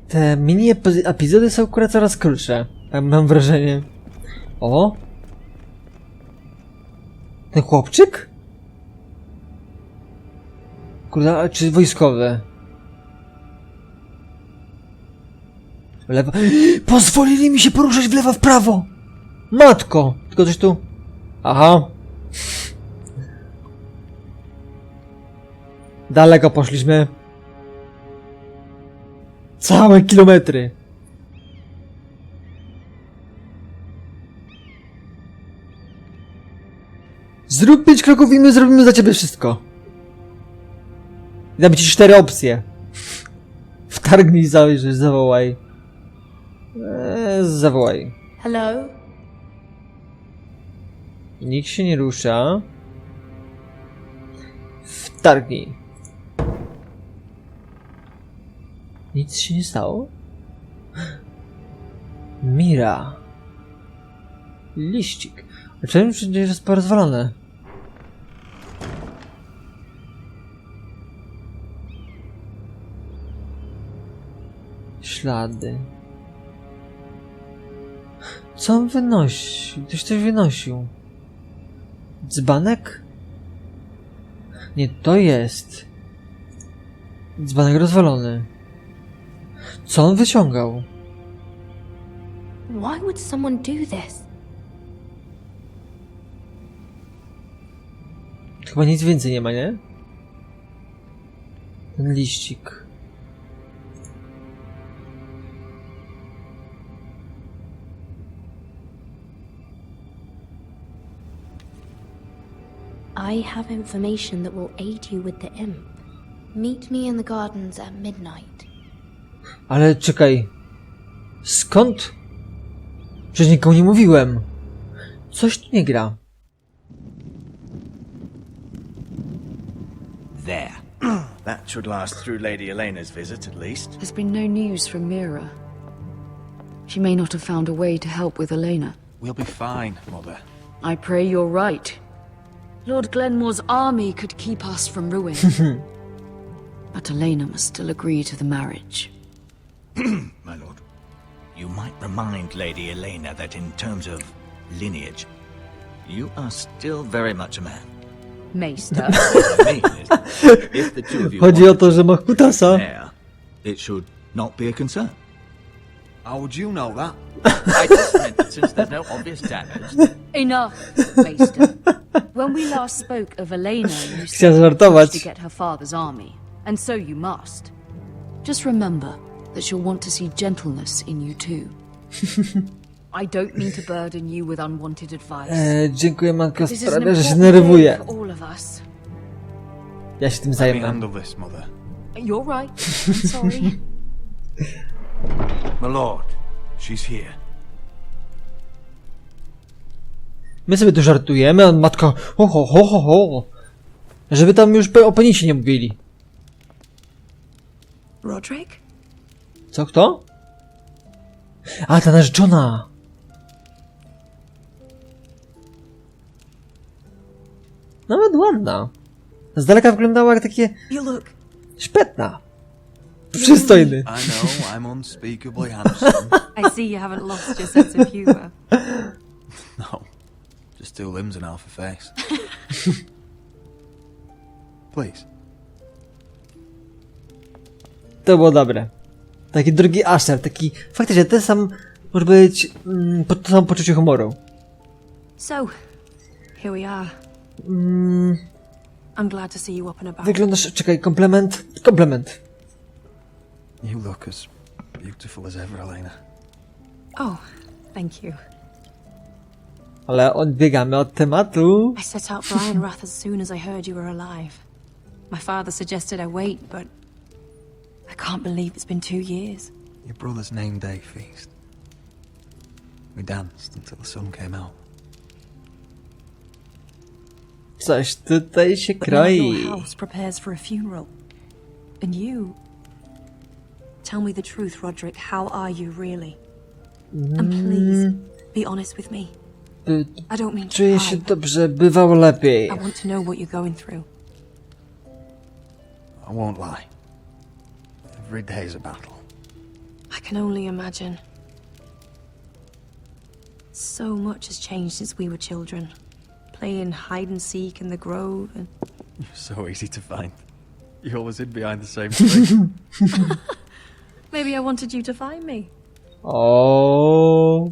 Te mini epizody są akurat coraz krótsze. Tak mam wrażenie. O! Ten chłopczyk? Kurde, czy wojskowy? W lewo. Pozwolili mi się poruszać w lewo, w prawo! Matko! Tylko coś tu... Aha. Daleko poszliśmy. Całe kilometry. Zrób 5 kroków i my zrobimy za ciebie wszystko. Dam ci 4 opcje. Wtargnij, zajrzyj, zawołaj. Zawołaj. Hello? Nikt się nie rusza. Wtargnij. Nic się nie stało? Mira. Liścik. A czemu wszędzie jest porozwalone? Ślady. Co on wynosi? Ktoś coś wynosił. Dzbanek? Nie, to jest... Dzbanek rozwalony. Co on wyciągał? Why would someone do this? Chyba nic więcej nie ma, nie? Ten liścik. I have information that will aid you with the imp. Meet me in the gardens at midnight. Ale czekaj. Skąd? Przecież nikomu nie mówiłem. Coś tu nie gra. There. That should last through Lady Elena's visit, at least. There's been no news from Mira. She may not have found a way to help with Elena. We'll be fine, Mother. I pray you're right. Lord Glenmore's army could keep us from ruin. But Elena must still agree to the marriage. My lord. You might remind Lady Elena that in terms of lineage, you are still very much a man. Maester. What I mean is, if the two of you Chodzi o wanted to, że ma kutasa. there, it should not be a concern. How would you know that? I just meant that since there's no obvious damage, Enough, Maester. When we last spoke of Elena, you Chciałem said żartować. to get her father's army, and so you must. Just remember that she'll want to see gentleness in you too. I don't mean to burden you with unwanted advice. Dziękuję, Manko, This is an sprawia, że się important day nerwuję. for all of us. Ja się tym Let me zajmę. handle this, Mother. You're right. I'm sorry. My lord, she's here. My sobie tu żartujemy, a matka... Ho, ho, ho, ho, ho. Żeby tam już o penisie nie mówili. Roderick? Co, kto? A, ta narzeczona! Nawet ładna. Z daleka wyglądała jak takie You look. szpetna. Przystojny. I know I'm unspeakably handsome. I see you haven't lost your sense of humor. No, just 2 limbs and half a face. Please. To było dobre. Taki drugi Asher, taki... Faktycznie ten sam... Może być... to samo poczucie humoru. So, here we are. I'm glad to see you up and about. Wyglądasz... Czekaj, komplement? Komplement. You look as beautiful as ever, Elena. Oh, thank you. Ale odbiegamy od tematu. I set out for Ironrath as soon as I heard you were alive. My father suggested I wait, but I can't believe it's been 2 years. Your brother's name day feast. We danced until the sun came out. Coś tutaj się But now kroi. your house prepares for a funeral. And you... Tell me the truth, Roderick. How are you really? And please, be honest with me. I don't mean to Czuję się pry, dobrze, bywało lepiej. I want to know what you're going through. I won't lie. Every day's a battle. can only imagine. So much has changed since we were children. Playing hide and seek in the grove and... You're so easy to find. You always hid behind the same tree. Maybe I wanted you to find me. O.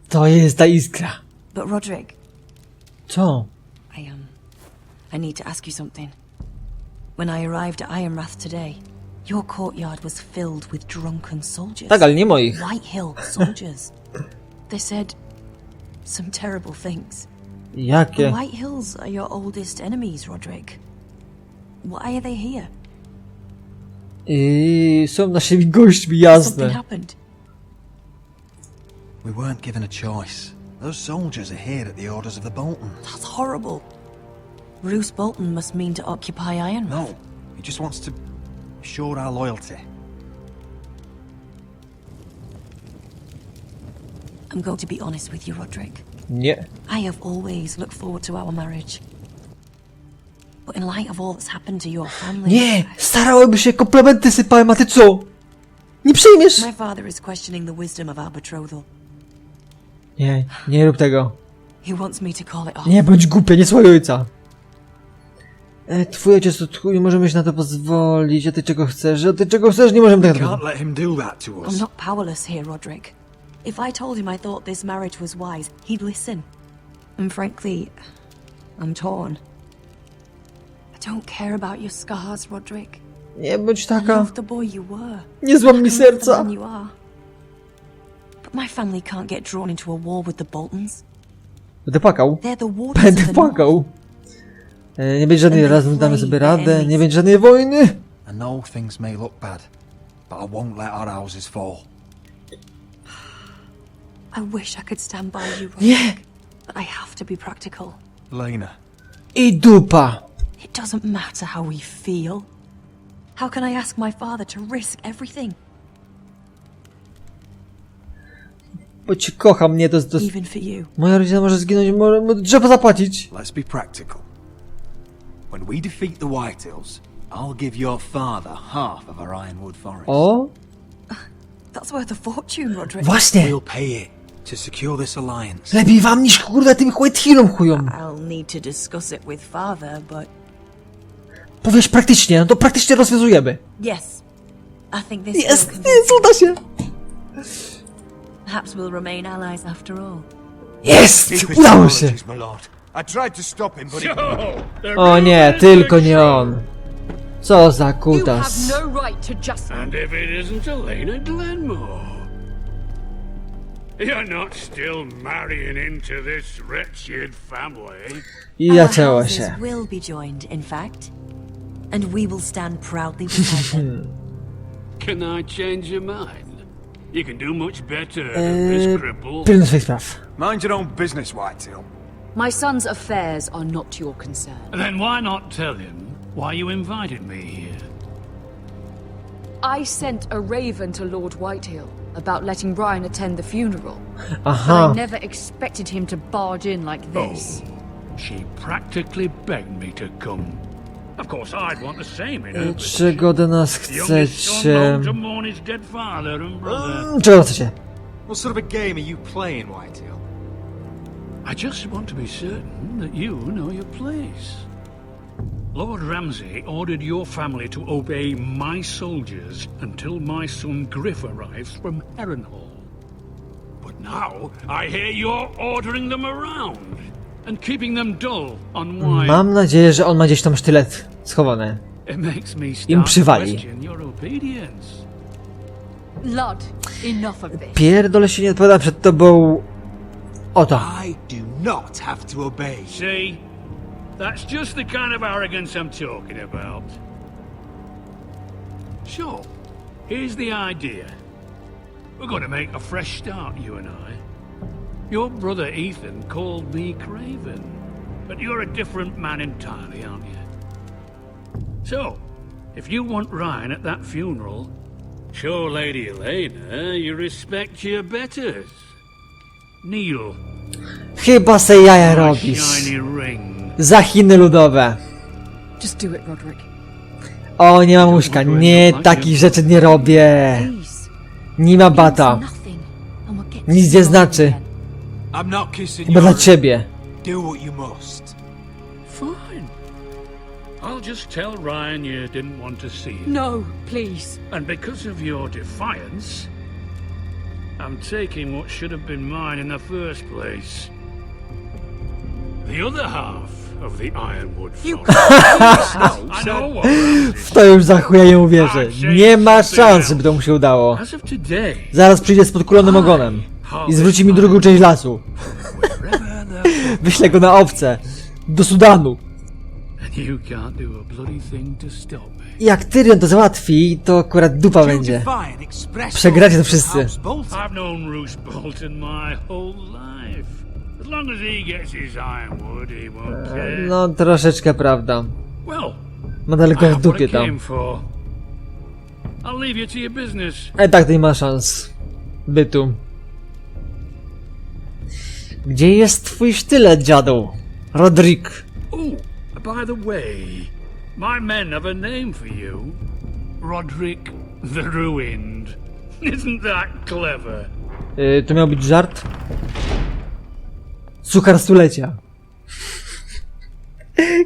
To jest ta iskra. But Roderick, Co? I need to ask you something. When I arrived at Ironrath today, your courtyard was filled with drunken soldiers. Tak, ale nie moich. White Hill soldiers. They said some terrible things. The Jakie? White Hills are your oldest enemies, Roderick. Why are they here? Są naszymi gośćmi, Something jasne. happened. We weren't given a choice. Those soldiers are here at the orders of the Bolton. That's horrible. Roose Bolton must mean to occupy Ironrath. No, he just wants to assure our loyalty. I'm going to be honest with you, Roderick. Nie. I have always looked forward to our marriage. But in light of all that's happened to your family... Nie! Starałem się, komplementy sypałem, a ty co? Nie przyjmiesz? My father is questioning the wisdom of our betrothal. Nie, nie rób tego. He wants me to call it off. Nie bądź głupia, nie słuchaj ojca. Twój ojciec to twój, nie możemy się na to pozwolić. A ty czego chcesz? A ty czego chcesz? Nie możemy tak robić. let him do that to I'm not powerless here, Roderick. If I told him I thought this marriage was wise, he'd listen. And frankly, I'm torn. I don't care about your scars, Roderick. Nie bądź I taka. love the boy you were. Nie złam mi I love the serca. man you are. But my family can't get drawn into a war with the Boltons. Będę płakał. They're the wardens Będę of the North. płakał. Nie będzie żadnej razem, damy sobie radę. Nie będzie żadnej wojny. I know things may look bad, but I won't let our houses fall. I wish I could stand by you, Roderick. Nie. But I have to be practical. Lena, I dupa. It doesn't matter how we feel. How can I ask my father to risk everything? Bo cię kocham, nie to jest... Even for you. Moja rodzina może zginąć, trzeba zapłacić. let's be practical. When we defeat the Whitehills, I'll give your father half of our Ironwood forest. O, That's worth a fortune, Roderick. właśnie. We'll pay it to secure this alliance. Lepiej wam niż kurde tym White Hillom chujom. I'll need to discuss it with father, but Powiesz praktycznie, no to praktycznie rozwiązujemy. yes, I think this Jest, will jest, uda się. perhaps we'll remain allies after all. Jest, udało się. My lord. I tried to stop him, but he... O nie, tylko nie on. Co za You have kutas. no right to just... And if it isn't Elena Glenmore? You're not still marrying into this wretched family. I Our zaczęło houses się. will be joined, in fact, and we will stand proudly beside them. Can I change your mind? You can do much better than this cripple. Pilnuj swoich spraw. Mind your own business, Whitetail. My son's affairs are not your concern. Then why not tell him why you invited me here? I sent a raven to Lord Whitehill about letting Brian attend the funeral. But Aha. I never expected him to barge in like this. She practically begged me to come. Of course, I'd want the same in her position. Czego do nas The youngest son chcecie? longed to mourn his dead father and brother. Czego chcecie? What sort of a game are you playing, Whitetail? I just want to be certain that you know your place. Lord Ramsay ordered your family to obey my soldiers until my son Griff arrives from Harrenhal. But now I hear you're ordering them around and keeping them dull on why Mam nadzieję, że on ma gdzieś tam sztylet schowany. it makes me Im start to przywali. question your obedience. Lud, enough of this. Pierdolę się nie odpowiada przed tobą. Oto. I do not have to obey. See? That's just the kind of arrogance I'm talking about. So, here's the idea. We're going to make a fresh start, you and I. Your brother Ethan called me Craven, but you're a different man entirely, aren't you? So, if you want Ryan at that funeral, show Lady Elena you respect your betters. Kneel. Chyba se jaja My robisz. shiny ring. Za Chiny ludowe. Just do it, Roderick. O, nie mam łóżka. Nie, takich rzeczy nie robię. Please. Nie ma It's bata. nothing, and we'll get Nic nie started znaczy. again. I'm not kissing Chyba your... dla ciebie. Do what you must. Fine. I'll just tell Ryan you didn't want to see him. No, please. And because of your defiance, I'm taking what should have been mine in the first place. The other half of the Ironwood You Forest. can't. I know what Ramsay W to już za chuja nie uwierzę. Nie ma szans, żeby to mu się udało. As of today, Zaraz przyjdzie z podkulonym ogonem. I zwróci mi drugą część lasu. Wyślę go na owce. Do Sudanu. and you can't do a bloody thing to stop me. I jak Tyrion to załatwi, to akurat dupa będzie. Przegracie to wszyscy. I've known Roose Bolton my whole life. As long as he gets his ironwood, he won't care. No, troszeczkę prawda. Well, Ma daleko I w have what dupie I came tam. for. I'll leave you to your business. A i tak nie ma szans bytu. Gdzie jest twój sztylet, dziadu? Rodrik. Oh, by the way, my men have a name for you. Roderick the Ruined. Isn't that clever? To miał być żart? Suchar stulecia.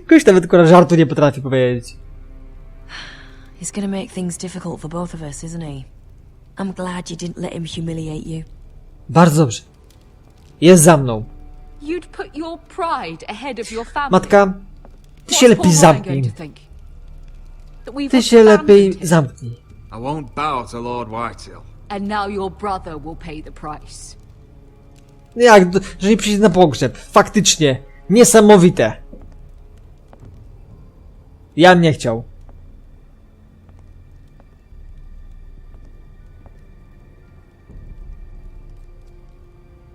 Ktoś nawet kurwa żartu nie potrafi powiedzieć. He's gonna make things difficult for both of us, isn't he? I'm glad you didn't let him humiliate you. Bardzo dobrze. Jest za mną. You'd put your pride ahead of your family. Matka, ty się What's lepiej poor Ryan going zamknij. to think? That we've Ty się lepiej abandoned him, zamknij. I won't bow to Lord Whitetail. and now your brother will pay the price. Jak, że nie przyjdzie na pogrzeb. Faktycznie. Niesamowite. Ja nie chciał.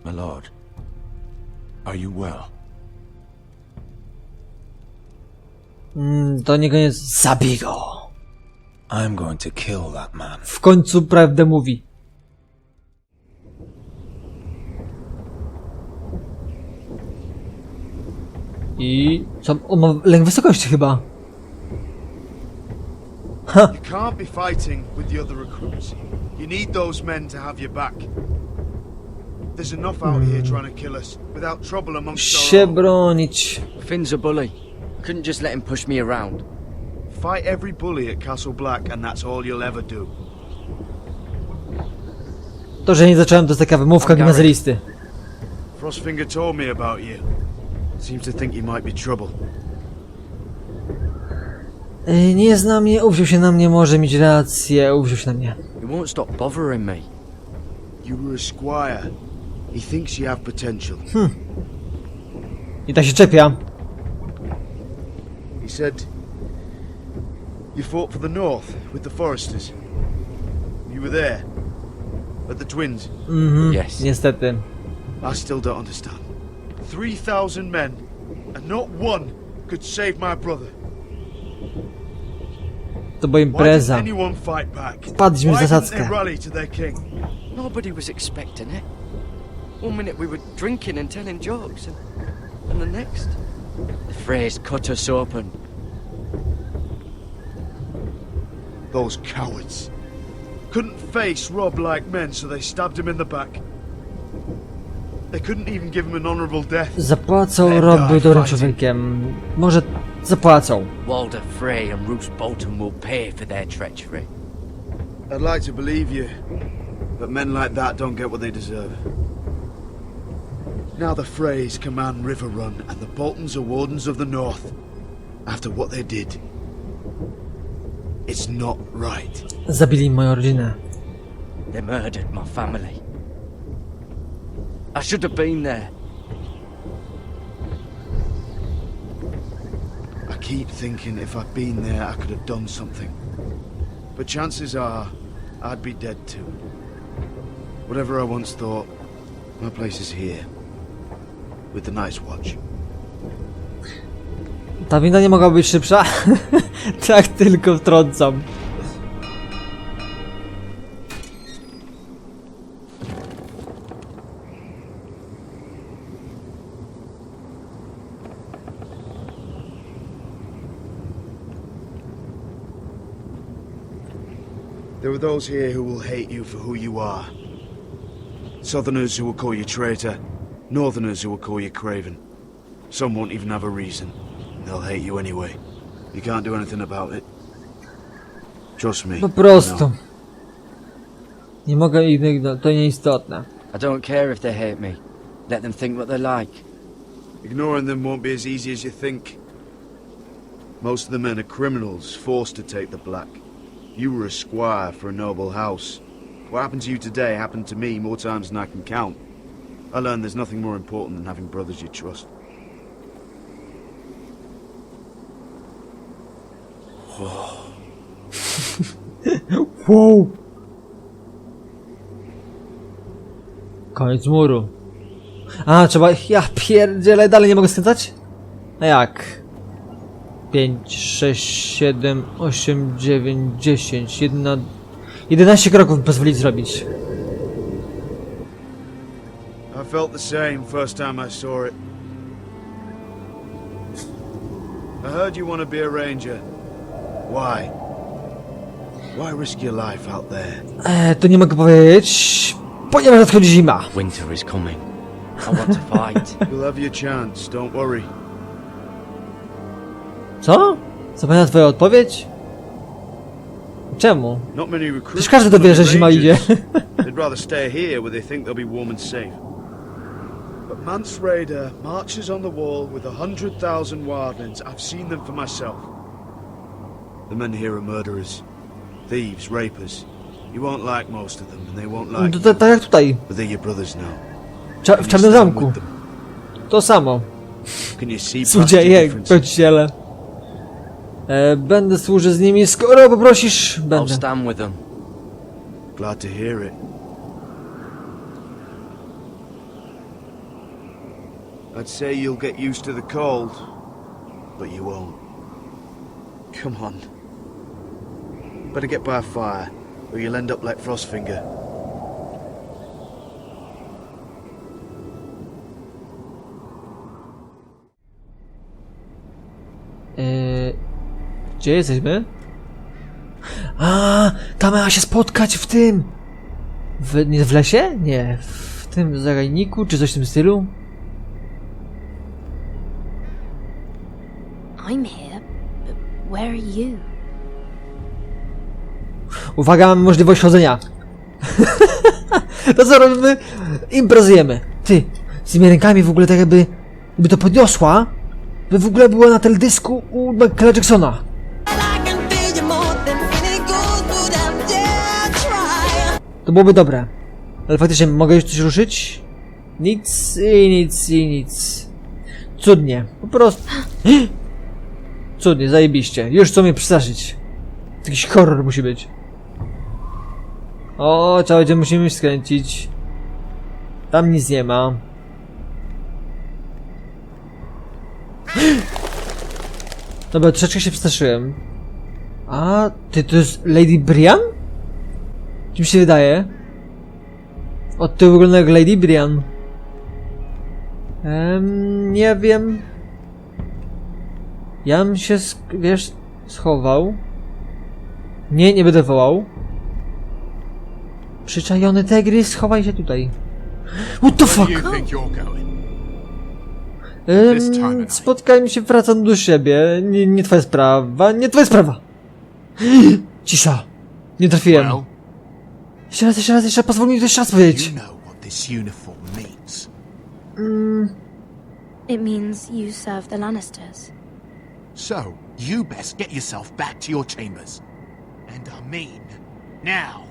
My lord, are you well? To nie koniec. Zabij go. I'm going to kill that man. W końcu prawdę mówi. I... co? On ma lęk wysokości chyba. Ha! You can't be fighting with the other recruits. You need those men to have your back. There's enough out here trying to kill us without trouble amongst Się our own. bronić. Finn's a bully. Couldn't just let him push me around. Fight every bully at Castle Black and that's all you'll ever do. To, że nie zacząłem, to jest taka wymówka gimnazjalisty. Frostfinger told me about you. Seems to think you might be trouble. Nie zna mnie, uwziął się na mnie, może mieć rację, uwziął się na mnie. He won't stop bothering me. You were a squire. He thinks you have potential. I tak się czepia. He said you fought for the North with the Foresters. You were there at the Twins. Yes. Niestety. I still don't understand. 3,000 men, and not one could save my brother. To była Why didn't impreza. anyone fight back? Wpadliśmy w Why didn't they zasadzkę. rally to their king? Nobody was expecting it. One minute we were drinking and telling jokes, and the next, the Freys cut us open. Those cowards couldn't face Rob like men, so they stabbed him in the back. They couldn't even give him an honorable death. Zapłacą, Rob był dobrym człowiekiem. Może zapłacą. Walder Frey and Roose Bolton will pay for their treachery. I'd like to believe you, but men like that don't get what they deserve. Now the Freys command River Run, and the Boltons are Wardens of the North. After what they did, it's not right. Zabili moją rodzinę. They murdered my family. I should have been there. I keep thinking if I'd been there, I could have done something. But chances are, I'd be dead too. Whatever I once thought, my place is here. With the Night's Watch. Ta winda nie mogła być szybsza? Tak tylko wtrącam. There are those here who will hate you for who you are. Southerners who will call you traitor. Northerners who will call you craven. Some won't even have a reason. They'll hate you anyway. You can't do anything about it. Trust me. Po prostu. Nie mogę ignorować, to nieistotne. I don't care if they hate me. Let them think what they like. Ignoring them won't be as easy as you think. Most of the men are criminals, forced to take the black. You were a squire for a noble house. What happened to you today happened to me more times than I can count. I learned there's nothing more important than having brothers you trust. Wow! Koniec muru. A, trzeba... Ja pierdzielę, dalej nie mogę skręcać? A jak? 5, 6, 7, 8, 9, 10, 11 kroków pozwolić zrobić. I felt the same first time I saw it. I heard you want to be a ranger. Why? Why risk your life out there? To nie mogę powiedzieć, ponieważ nadchodzi zima. Winter is coming. I want to fight. You'll have your chance, don't worry. Co? Zapomniałem twoja odpowiedź? Czemu? Not many recruits. Przecież każdy to wie, że zima idzie. They'd rather stay here where they think they'll be warm and safe. But Mance Raider marches on the wall with 100,000 wildlings. I've seen them for myself. The men here are murderers, thieves, rapers. You won't like most of them, and they won't like you. Tak jak tutaj, But they're your brothers now. w Czarnym Zamku. To samo. Can you see past Złodzieje, your differences? kościele. Będę służył z nimi, skoro poprosisz, I'll będę. stand with them. Glad to hear it. I'd say you'll get used to the cold, but you won't. Come on. Better get by a fire, or you'll end up like Frostfinger. Gdzie jesteśmy? A, tam miała się spotkać w tym. Nie w lesie? Nie. W tym zagajniku, czy coś w tym stylu? I'm here, but where are you? Uwaga, mamy możliwość chodzenia. To co robimy? Imprezujemy. Ty, z tymi rękami w ogóle tak jakby to podniosła, by w ogóle była na teledysku u Michaela Jacksona. To byłoby dobre. Ale faktycznie mogę już coś ruszyć? Nic i nic i nic. Cudnie. Po prostu... Cudnie, zajebiście. Już chcą mnie przestraszyć. Jakiś horror musi być. O, trzeba będzie musimy skręcić. Tam nic nie ma. Dobra, troszeczkę się przestraszyłem. A, ty to jest Lady Brian? Czy mi się wydaje? Od tyłu wygląda jak Lady Brian. Nie wiem. Ja bym się, wiesz, schował. Nie, nie będę wołał. Przyczajony tygrys, schowaj się tutaj. What the fuck? Spotkajmy się, wracam do siebie. Nie twoja sprawa, nie twoja sprawa. Cisza. Nie trafiłem. Jeszcze raz, pozwól mi jeszcze raz powiedzieć. It means you serve the Lannisters. So, you best get yourself back to your chambers. And I mean, now.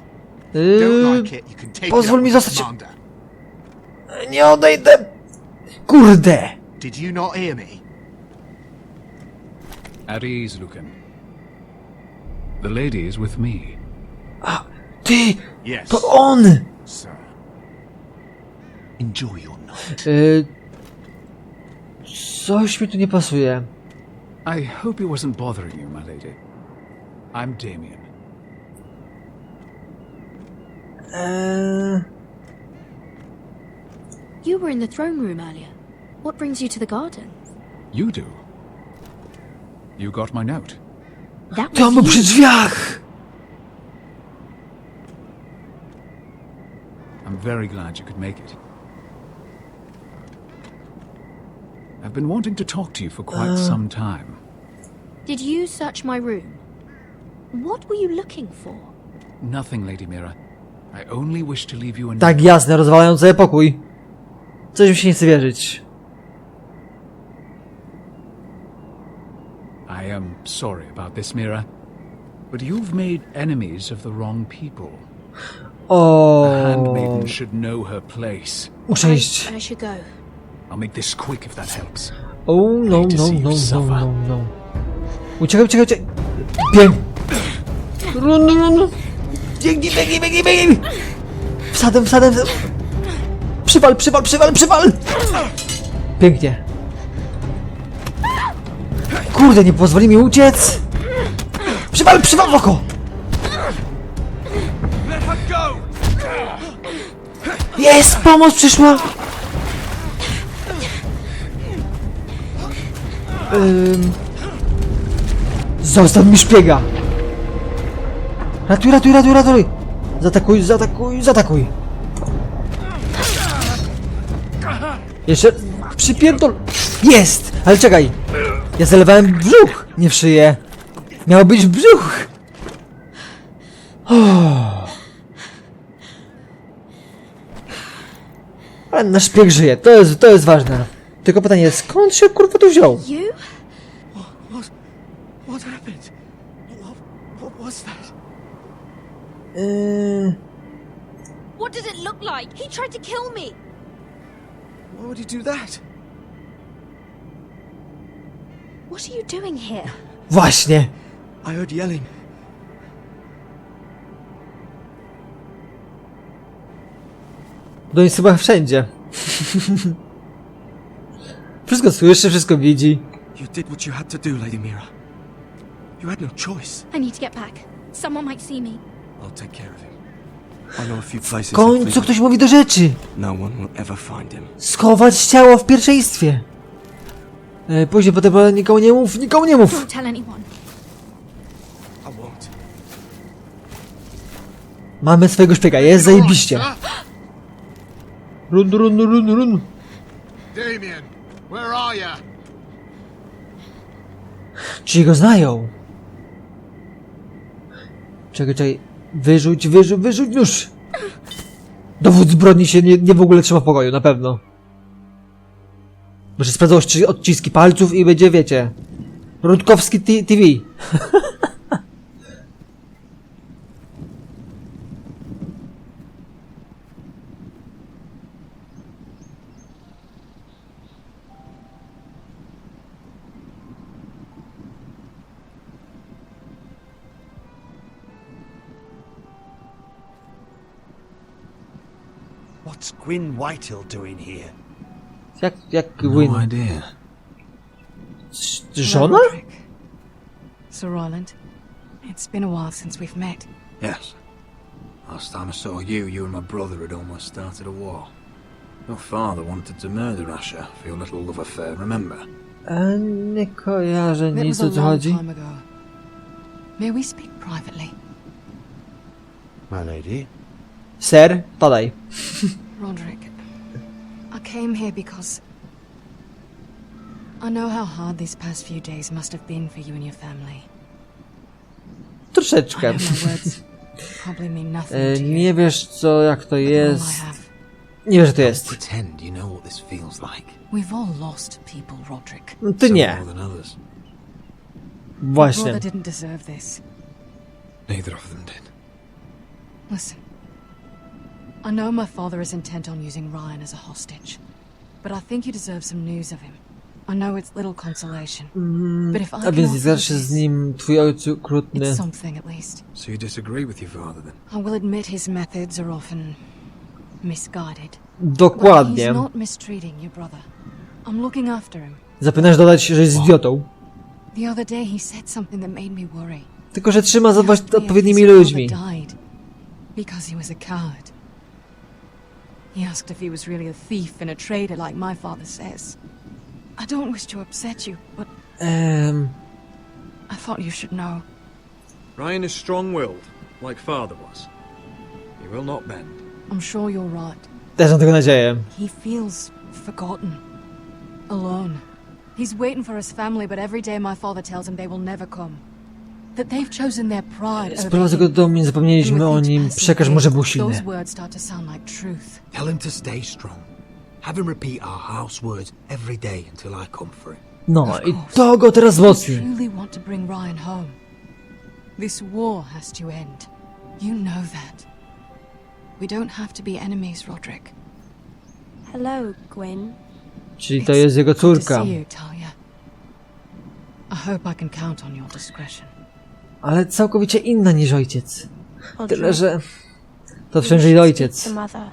Don't like it, you can take pozwól it mi up with zostać. Commander. Nie odejdę. Kurde. Did you not hear me? At ease, Lucan. The lady is with me. A, ty! Yes, To on! sir. Enjoy your night. Coś mi tu nie pasuje. I hope he wasn't bothering you, my lady. I'm Damien. You were in the throne room earlier. What brings you to the gardens? You do. You got my note. That To on was był you. przy drzwiach! very glad you could make it. I've been wanting to talk to you for quite some time. Did you search my room? What were you looking for? Nothing, Lady Mira. I only wish to leave you a Tak, jasne, rozwalają sobie pokój. Coś mi się nie chce wierzyć. I am sorry about this, Mira, but you've made enemies of the wrong people. O, The handmaiden should know her place. muszę iść. I should go. I'll make this quick if that helps. Oh, no, Hate to no, see you no, no, suffer. no, no. Uciekaj, uciekaj, uciekaj. Bieg. Run, run, run. Biegnij, biegnij, biegnij, biegnij. Wsadem, wsadem. Przywal, przywal, przywal, przywal. Pięknie. Kurde, nie pozwoli mi uciec. Przywal, przywal w oko. Jest, pomoc przyszła. Zostaw mi szpiega! Ratuj, ratuj, ratuj, ratuj! Zaatakuj, zaatakuj, zaatakuj! Jeszcze... Przypierdol... Jest! Ale czekaj! Ja zalewałem w brzuch, nie w szyję! Miało być w brzuch! Oh. Ale nasz szpieg żyje, to jest ważne. Tylko pytanie, skąd się kurwa tu wziął? You? What happened? What was that? What does it look like? He tried to kill me! Why would he do that? What are you doing here? Właśnie! I heard yelling. No jest chyba wszędzie. Wszystko słyszy, wszystko widzi. You did what you had to do, Lady Mira. You had no choice. I need to get back. Someone might see me. I'll take care of him. I know a few places. W końcu ktoś mówi do rzeczy! No one will ever find him. Schować ciało w pierwszeństwie! Później potem nikomu nie mów, nikomu nie mów! Don't tell anyone. I won't. Mamy swojego szpiega, jest zajebiście! Run, run, run, run! Damien, where are you? Ci go znają! Czekaj, czekaj. Wyrzuć, wyrzuć, wyrzuć nóż! Dowód zbrodni się nie w ogóle trzyma w pokoju, na pewno. Może sprawdzał odciski palców i będzie, wiecie... Rutkowski TV. What's Gwyn Whitehill doing here? Jak No Gwyn? idea. Żona? Sir Roland, it's been a while since we've met. Yes. Last time I saw you, you and my brother had almost started a war. Your father wanted to murder Asher for your little love affair, remember? Nie kojarzę That nic, was a o co long chodzi. time ago. May we speak privately? My lady? Ser, padaj. Roderick, I came here because I know how hard these past few days must have been for you and your family. I Troszeczkę. know my words probably mean nothing to you. Nie wiesz co, jak to but all I jest. have. Nie wiesz, że to jest. Pretend you know what this feels like. We've all lost people, Roderick. Ty Some nie. more than others. Właśnie. Brother didn't deserve this. Neither of them did. Listen. I know my father is intent on using Ryan as a hostage, but I think you deserve some news of him. I know it's little consolation, but if I A can więc nie offer zgadzasz się this, z nim, twój ojciec okrutny. it's something at least. So you disagree with your father then? I will admit his methods are often misguided. Dokładnie. But he's not mistreating your brother. I'm looking after him. Zapominasz dodać, że jest idiotą. The other day he said something that made me worry. Tylko, że trzyma za He asked me if odpowiednimi his father ludźmi. died because he was a coward. He asked if he was really a thief and a traitor like my father says. I don't wish to upset you, but I thought you should know. Ryan is strong-willed, like father was. He will not bend. I'm sure you're right. Też mam tego nadzieję. He feels forgotten. Alone. He's waiting for his family, but every day my father tells him they will never come. That they've chosen their pride over Sprowadzę go do mnie, zapomnieliśmy o nim. Przekaż może był silny. Those words start to sound like truth. Tell him to stay strong. Have him repeat our house words every day until I come for him. No i to go teraz wzmocni. Truly want to bring Ryan home. This war has to end. You know that. We don't have to be enemies, Roderick. Hello, Gwyn. Czyli to jest jego Good to córka. see you, Talia. I hope I can count on your discretion. Ale całkowicie inna niż ojciec. Audrey, Tyle, że to wszędzie ojciec. the mother.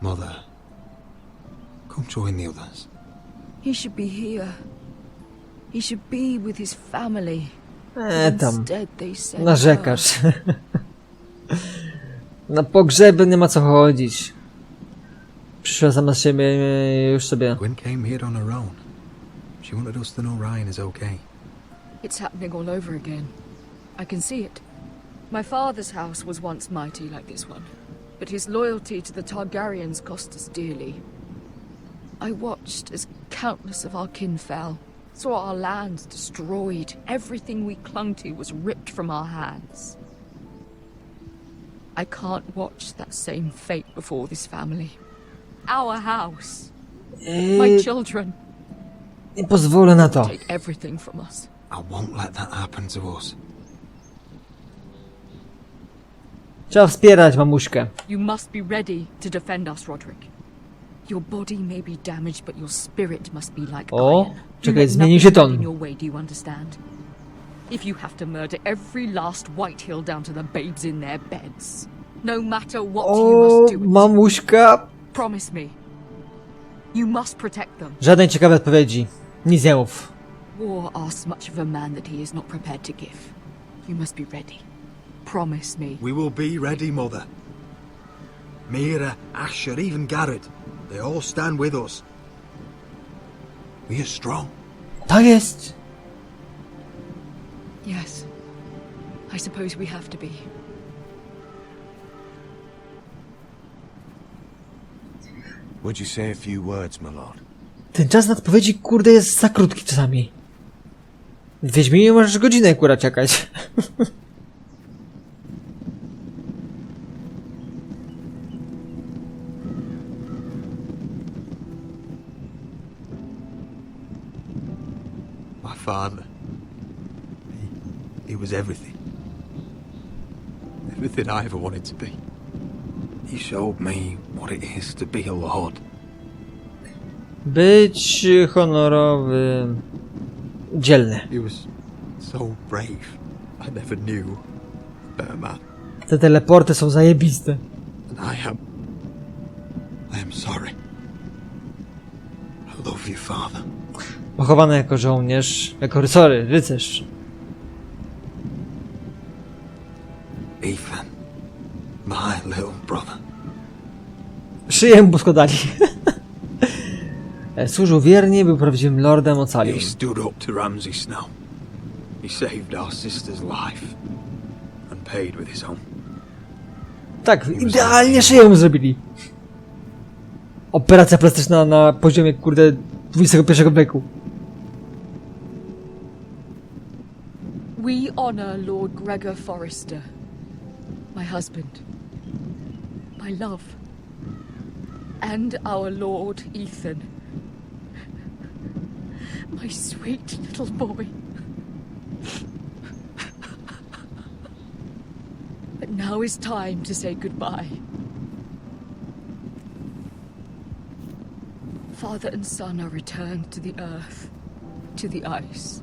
Mother, come join the others. He should be here. He should be with his family. Tam. Instead, they sent Narzekasz. Na pogrzeby nie ma co chodzić. Przyszła sama z siebie już sobie. Gwen came here on her own. She wanted us to know Ryan is okay. It's happening all over again. I can see it. My father's house was once mighty like this one, but his loyalty to the Targaryens cost us dearly. I watched as countless of our kin fell, saw our lands destroyed, everything we clung to was ripped from our hands. I can't watch that same fate before this family. Our house. My children. Nie pozwolę na to. Take everything from us. I won't let that happen to us. Trzeba wspierać mamuśkę. You must be ready to defend us, Roderick. Your body may be damaged, but your spirit must be like O, iron. czekaj, let zmienił nothing się stand in ton. your way, do you understand? If you have to murder every last Whitehill down to the babes in their beds, no matter what, you O, must do it. mamuśka. Promise me. You must protect them. Żadnej ciekawej odpowiedzi. Nic nie mów. War asks much of a man that he is not prepared to give. You must be ready. Promise me. We will be ready, Mother. Mira, Asher, even Garrett. They all stand with us. We are strong. Tak jest. Yes. I suppose we have to be. Would you say a few words, my lord? Ten czas na odpowiedzi, kurde, jest za krótki czasami. W Wiedźminie możesz godzinę kurwa czekać. My father. He was everything. Everything I ever wanted to be. He showed me what it is to be a lord. Być honorowym. Dzielny. He was so brave. I never knew a better man. Te teleporty są zajebiste. And I am sorry. I love you, father. Pochowany jako żołnierz, jako rycerz. Ethan, my little brother. Szyję mu składali. Służył wiernie, był prawdziwym lordem ocalił. He stood up to Ramsay Snow. He saved our sister's life and paid with his own. Tak, idealnie szyję mu zrobili. Operacja plastyczna na poziomie, kurde, XXI wieku. We honor Lord Gregor Forrester, my husband, my love, and our Lord Ethan, my sweet little boy. But now is time to say goodbye. Father and son are returned to the earth, to the ice.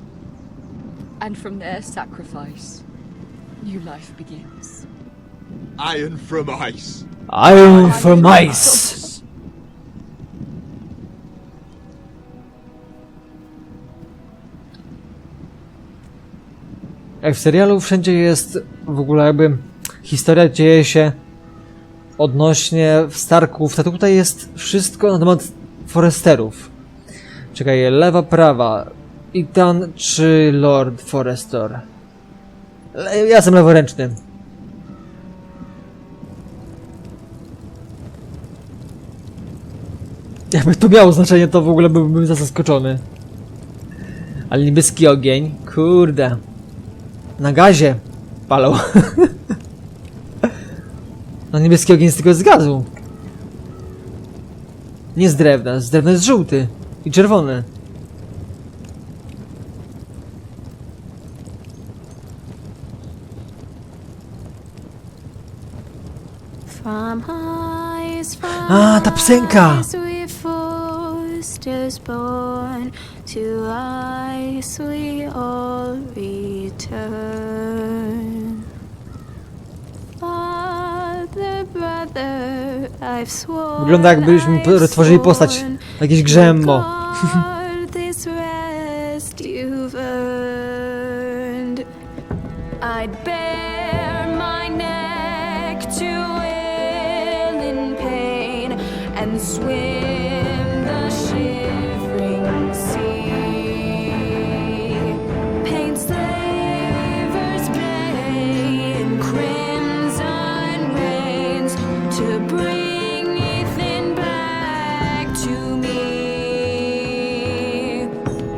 And from their sacrifice, new life begins. Iron from ice. Iron from ice. Jak w serialu wszędzie jest w ogóle jakby historia dzieje się odnośnie Starków, to tutaj jest wszystko na temat Forresterów. Czekaj, lewa, prawa. Ethan czy Lord Forrestor? Ja jestem leworęczny. Jakby to miało znaczenie, to w ogóle byłbym zaskoczony. Ale niebieski ogień, kurde. Na gazie palą. No niebieski ogień jest tylko z gazu. Nie z drewna jest żółty i czerwony. A, ta piosenka! Born to ice we all return. Father, brother, I've sworn. Wygląda jakbyśmy tworzyli postać w jakiejś grze MMO. This rest you've earned. I'd bare my neck to wail in pain and swim.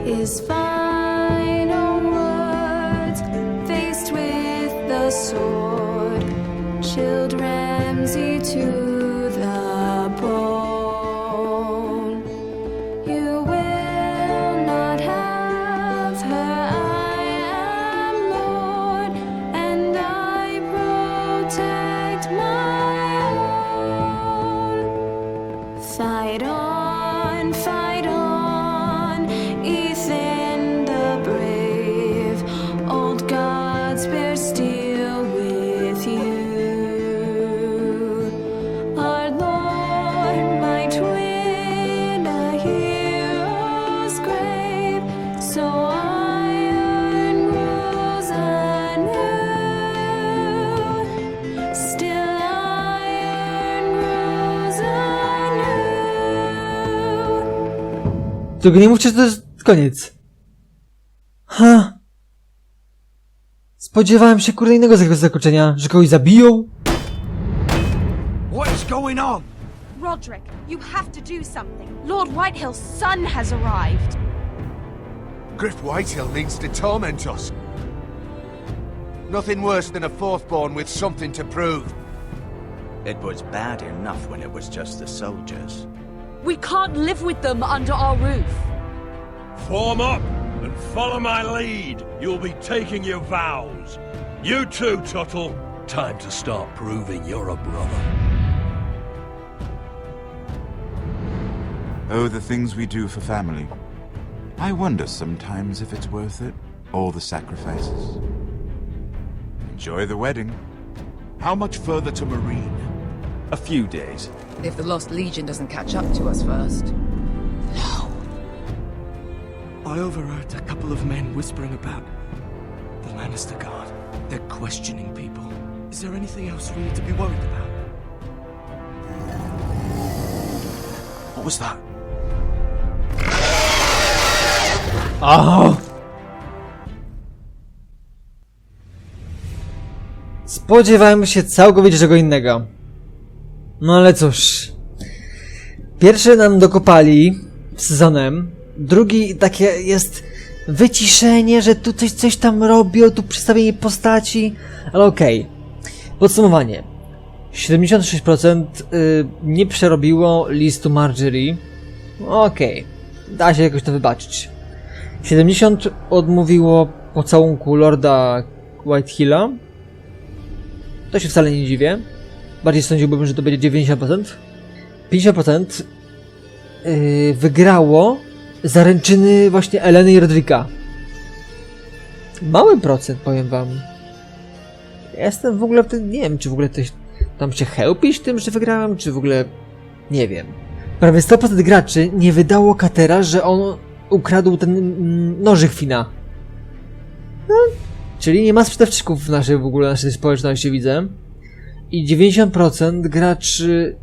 His final words, faced with the sword, chilled Ramsay to the bone. You will not have her, I am Lord, and I protect my own. Fight on, fight on. Ethan the brave, old gods bear steel with you. Our Lord might win a hero's grave, so iron rules anew. Still iron rules anew. Tylko nie mówcie, że to jest koniec. Ha. Spodziewałem się kurde innego zakończenia, że kogoś zabiją. What is going on? Roderick, you have to do something. Lord Whitehill's son has arrived. Griff Whitehill means to torment us. Nothing worse than a fourthborn with something to prove. It was bad enough when it was just the soldiers. We can't live with them under our roof. Form up and follow my lead. You'll be taking your vows. You too, Tuttle. Time to start proving you're a brother. Oh, the things we do for family. I wonder sometimes if it's worth it. All the sacrifices. Enjoy the wedding. How much further to Marine? A few days. If the Lost Legion doesn't catch up to us first. I overheard a couple of men whispering about the Lannister Guard. They're questioning people. Is there anything else we need to be worried about? What was that? Oh! Spodziewałem się całkowicie czego innego. No ale cóż. Pierwszy nam dokopali sezonem. Drugi takie jest wyciszenie, że tu coś tam robią, tu przedstawienie postaci. Ale okej. Podsumowanie. 76% nie przerobiło listu Marjorie. Okej. Da się jakoś to wybaczyć. 70% odmówiło pocałunku Lorda Whitehilla. To się wcale nie dziwię. Bardziej sądziłbym, że to będzie 90%. 50% wygrało zaręczyny właśnie Eleny i Rodricka. Mały procent, powiem wam. Ja jestem w ogóle, nie wiem, czy w ogóle ktoś tam się chełpić tym, że wygrałem, czy w ogóle nie wiem. Prawie 100% graczy nie wydało Katera, że on ukradł ten nożyk Fina. No, czyli nie ma sprzedawczyków w naszej społeczności, widzę. I 90% graczy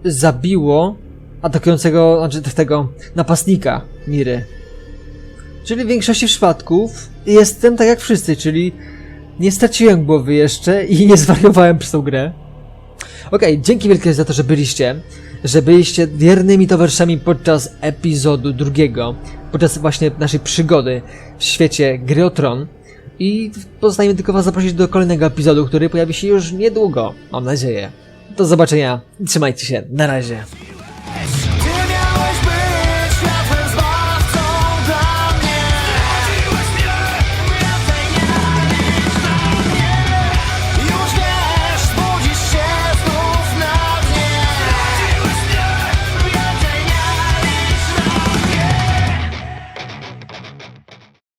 zabiło atakującego, znaczy tego napastnika Miry. Czyli w większości przypadków jestem tak jak wszyscy, czyli nie straciłem głowy jeszcze i nie zwariowałem przez tą grę. Okej, dzięki wielkie za to, że byliście wiernymi towarzyszami podczas epizodu 2, podczas właśnie naszej przygody w świecie Gry o Tron. I pozostaje mi tylko was zaprosić do kolejnego epizodu, który pojawi się już niedługo, mam nadzieję. Do zobaczenia, trzymajcie się, na razie.